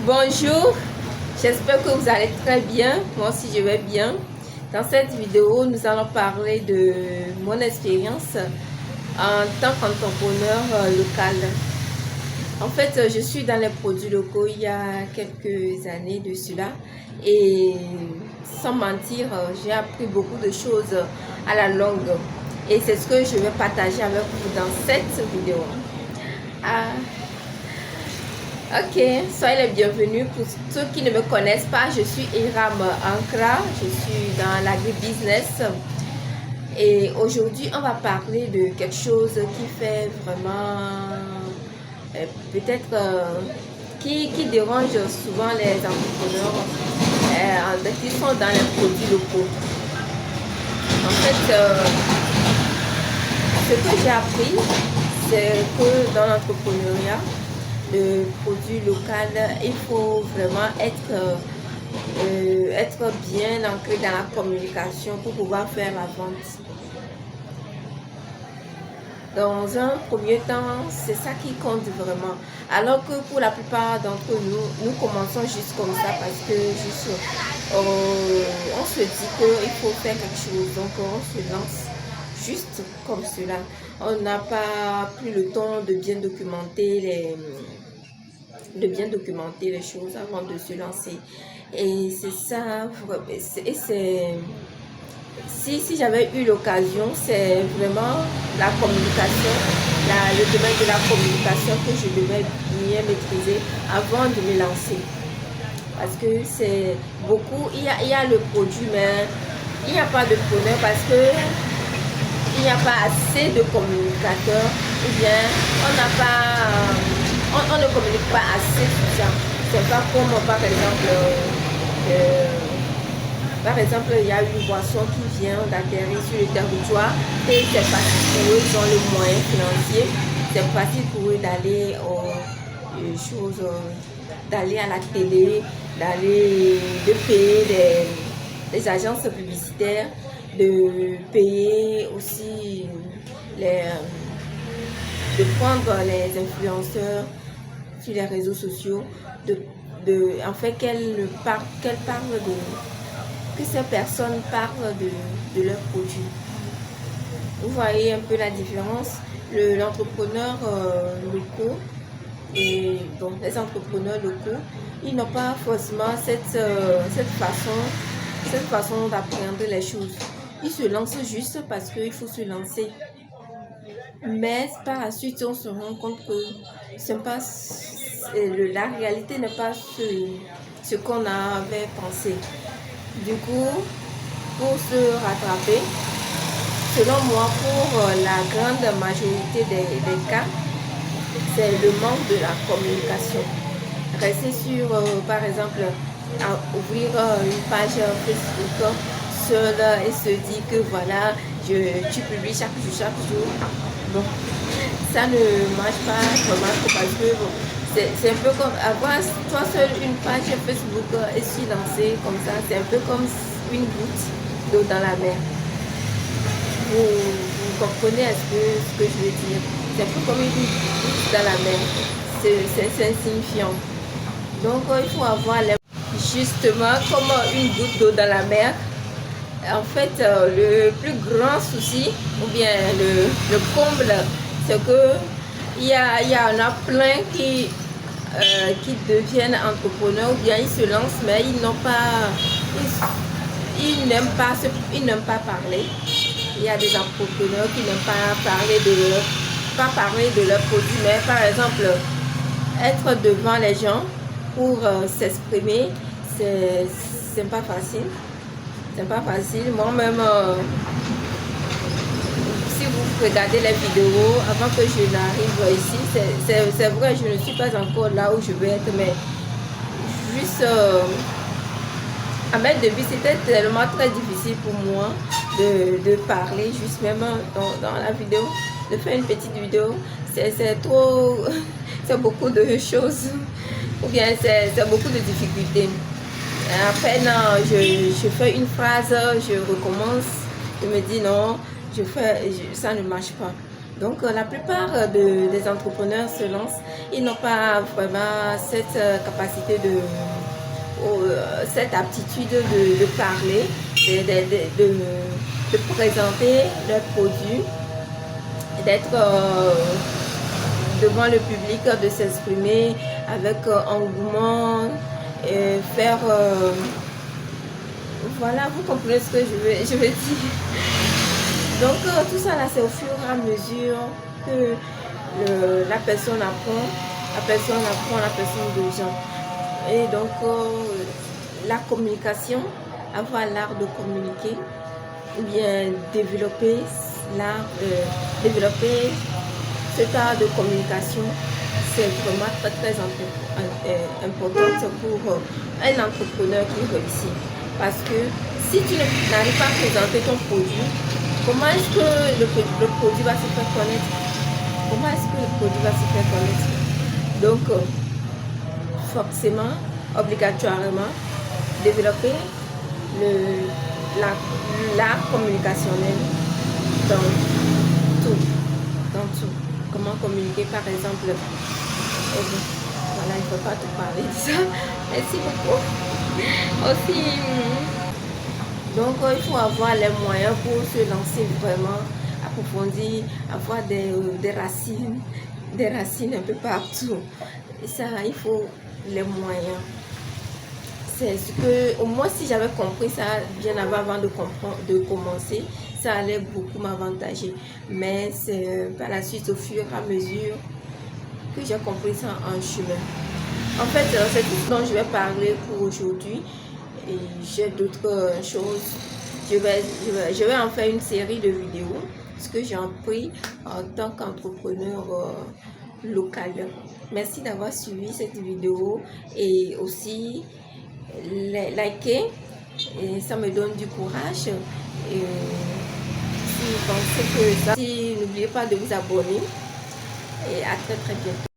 Bonjour, j'espère que vous allez très bien. Moi aussi je vais bien. Dans cette vidéo, nous allons parler de mon expérience en tant qu'entrepreneur local. En fait, je suis dans les produits locaux il y a quelques années de cela et sans mentir, j'ai appris beaucoup de choses à la longue et c'est ce que je vais partager avec vous dans cette vidéo. Ok, soyez les bienvenus. Pour ceux qui ne me connaissent pas, je suis Iram Ankra, je suis dans l'agribusiness et aujourd'hui on va parler de quelque chose qui fait vraiment peut-être qui dérange souvent les entrepreneurs qui sont dans les produits locaux. En fait, ce que j'ai appris, c'est que dans l'entrepreneuriat, le produit local, il faut vraiment être bien ancré dans la communication pour pouvoir faire la vente. Dans un premier temps, c'est ça qui compte vraiment. Alors que pour la plupart d'entre nous, nous commençons juste comme ça parce que juste, on se dit qu'il faut faire quelque chose. Donc on se lance juste comme cela. On n'a pas pris le temps de bien documenter les choses avant de se lancer. Et c'est ça, si j'avais eu l'occasion, c'est vraiment la communication, le domaine de la communication que je devais bien maîtriser avant de me lancer. Parce que c'est beaucoup, il y a le produit, mais il n'y a pas de preneur parce que il n'y a pas assez de communicateurs ou bien on ne communique pas assez sur ça. C'est pas comme par exemple, il y a une boisson qui vient d'atterrir sur le territoire et c'est facile pour eux, ils ont le moyen financier, c'est facile pour eux d'aller d'aller à la télé, de payer des agences publicitaires, de payer aussi de prendre les influenceurs sur les réseaux sociaux, en fait que ces personnes parlent de leurs produits. Vous voyez un peu la différence. L'entrepreneur locaux et bon, les entrepreneurs locaux, ils n'ont pas forcément cette façon d'appréhender les choses. Ils se lancent juste parce qu'il faut se lancer. Mais par la suite, on se rend compte que la réalité n'est pas ce qu'on avait pensé. Du coup, pour se rattraper, selon moi, pour la grande majorité des cas, c'est le manque de la communication. Rester sur, par exemple, ouvrir une page Facebook seule et se dire que voilà, tu publies chaque jour. Bon, ça ne marche pas vraiment parce que bon, c'est un peu comme avoir toi seul une page Facebook et s'y lancer comme ça, c'est un peu comme une goutte d'eau dans la mer. Vous comprenez ce que je veux dire? C'est un peu comme une goutte dans la mer. C'est insignifiant. Donc il faut avoir justement comme une goutte d'eau dans la mer. En fait, le plus grand souci, ou bien le comble, c'est que il y en a plein qui deviennent entrepreneurs, ou bien ils se lancent, mais ils n'aiment pas parler. Il y a des entrepreneurs qui n'aiment pas parler de leurs produits, mais par exemple, être devant les gens pour s'exprimer, c'est pas facile. C'est pas facile. Moi-même, si vous regardez les vidéos, avant que je n'arrive ici, c'est vrai, je ne suis pas encore là où je veux être, mais juste à mettre de vue, c'était tellement très difficile pour moi de parler, juste même dans la vidéo, de faire une petite vidéo. C'est trop, c'est beaucoup de choses, ou bien c'est beaucoup de difficultés. À peine je fais une phrase, je recommence, je me dis non, ça ne marche pas. Donc la plupart des entrepreneurs se lancent, ils n'ont pas vraiment cette capacité cette aptitude de parler, de présenter leurs produits, d'être devant le public, de s'exprimer avec engouement, et faire... voilà, vous comprenez ce que je veux dire. Donc tout ça là, c'est au fur et à mesure que la personne apprend, la personne devient. Et donc la communication, avoir l'art de communiquer, ou bien développer cet art de communication, c'est vraiment très important pour un entrepreneur qui réussit. Parce que si tu n'arrives pas à présenter ton produit, comment est-ce que le produit va se faire connaître? Comment est-ce que le produit va se faire connaître? Donc, forcément, obligatoirement, développer l'art communicationnel dans tout. Comment communiquer, par exemple. Voilà, il ne faut pas tout parler de ça. Merci beaucoup. Aussi, donc il faut avoir les moyens pour se lancer vraiment, approfondir, avoir des racines un peu partout. Et ça, il faut les moyens. C'est ce que, au moins si j'avais compris ça bien avant de commencer, ça allait beaucoup m'avantager. Mais c'est par la suite, au fur et à mesure, que j'ai compris ça en chemin. En fait, c'est tout ce dont je vais parler pour aujourd'hui. Et j'ai d'autres choses. Je vais en faire une série de vidéos, ce que j'ai appris en tant qu'entrepreneur local. Merci d'avoir suivi cette vidéo et aussi liker, et ça me donne du courage. Et si vous pensez que ça, n'oubliez pas de vous abonner et à très bientôt.